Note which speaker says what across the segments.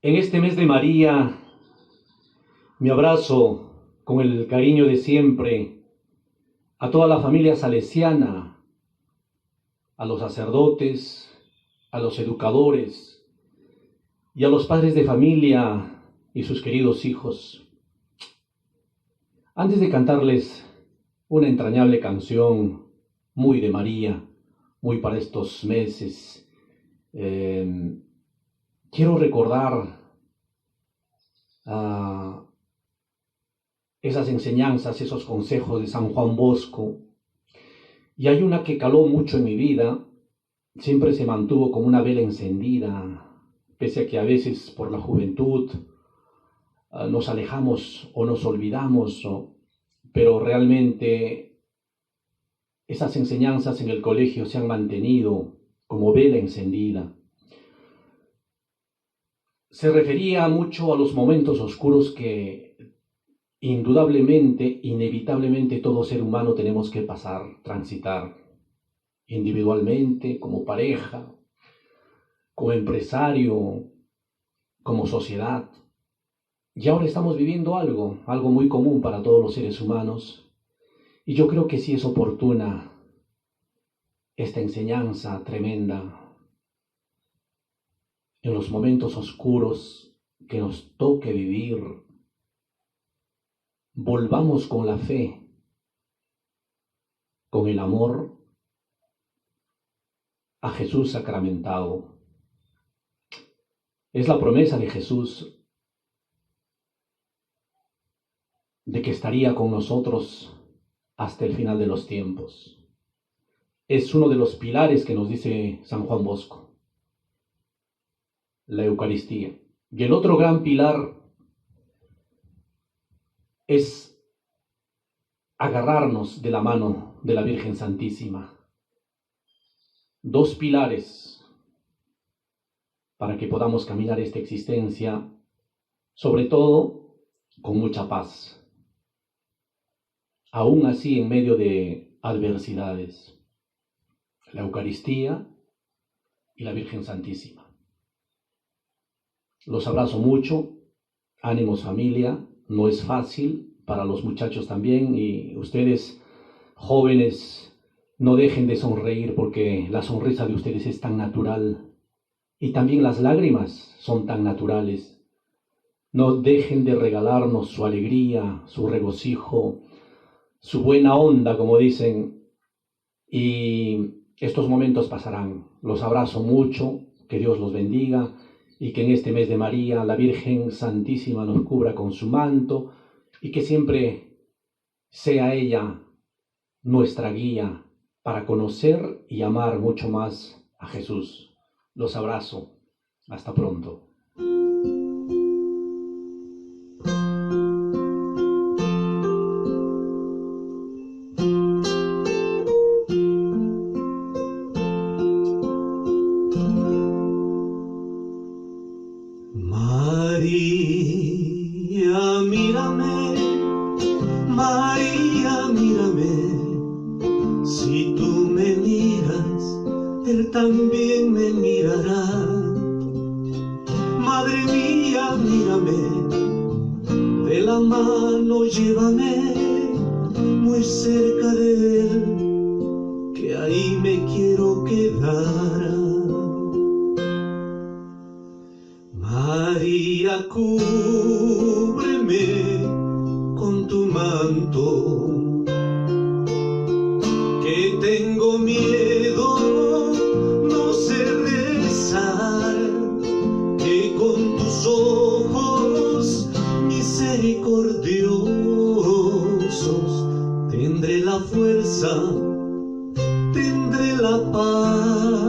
Speaker 1: En este mes de María, mi abrazo con el cariño de siempre a toda la familia salesiana, a los sacerdotes, a los educadores y a los padres de familia y sus queridos hijos. Antes de cantarles una entrañable canción muy de María, muy para estos meses, quiero recordar esas enseñanzas, esos consejos de San Juan Bosco. Y hay una que caló mucho en mi vida, siempre se mantuvo como una vela encendida, pese a que a veces por la juventud nos alejamos o nos olvidamos, pero realmente esas enseñanzas en el colegio se han mantenido como vela encendida. Se refería mucho a los momentos oscuros que indudablemente, inevitablemente todo ser humano tenemos que pasar, transitar, individualmente, como pareja, como empresario, como sociedad. Y ahora estamos viviendo algo muy común para todos los seres humanos. Y yo creo que sí es oportuna esta enseñanza tremenda en los momentos oscuros que nos toque vivir. Volvamos con la fe, con el amor a Jesús sacramentado. Es la promesa de Jesús de que estaría con nosotros hasta el final de los tiempos. Es uno de los pilares que nos dice San Juan Bosco, la Eucaristía. Y el otro gran pilar es agarrarnos de la mano de la Virgen Santísima. Dos pilares para que podamos caminar esta existencia, sobre todo con mucha paz, aún así en medio de adversidades. La Eucaristía y la Virgen Santísima. Los abrazo mucho, ánimos familia, no es fácil para los muchachos también, y ustedes jóvenes no dejen de sonreír porque la sonrisa de ustedes es tan natural y también las lágrimas son tan naturales. No dejen de regalarnos su alegría, su regocijo, su buena onda, como dicen, y estos momentos pasarán. Los abrazo mucho, que Dios los bendiga y que en este mes de María la Virgen Santísima nos cubra con su manto y que siempre sea ella nuestra guía para conocer y amar mucho más a Jesús. Los abrazo. Hasta pronto.
Speaker 2: María, mírame, María, mírame, si tú me miras, Él también me mirará. Madre mía, mírame, de la mano llévame, muy cerca de Él, que ahí me quiero quedar. María, cúbreme con tu manto, que tengo miedo, no sé rezar, que con tus ojos misericordiosos tendré la fuerza, tendré la paz.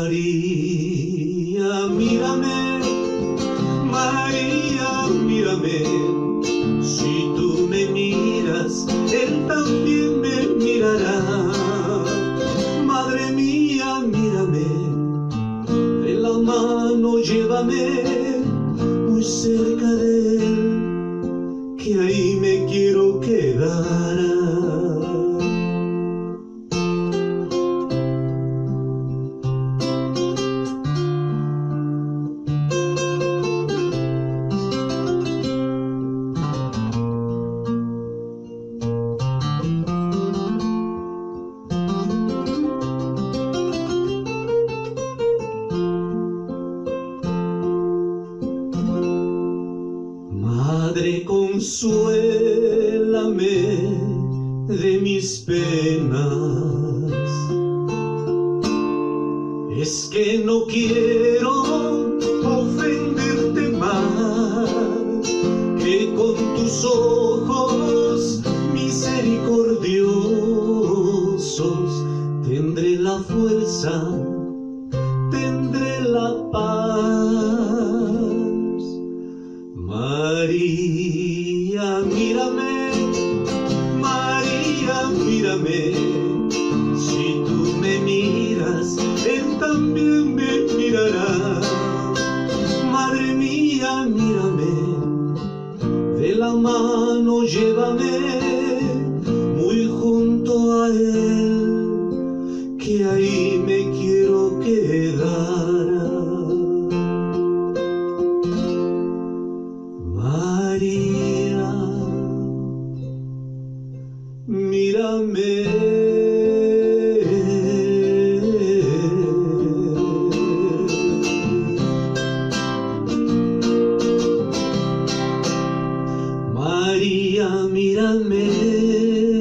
Speaker 2: María, mírame, María, mírame, si tú me miras, Él también me mirará. Madre mía, mírame, de la mano llévame, muy cerca de Él, que ahí me quiero quedar. Madre, consuélame de mis penas. Es que no quiero ofenderte más, que con tus ojos misericordiosos tendré la fuerza, tendré la paz. María, mírame, María, mírame, si tú me miras, Él también me mirará. Madre mía, mírame, de la mano llévame muy junto a Él, que ahí me quiero quedar. María, mírame. María, mírame.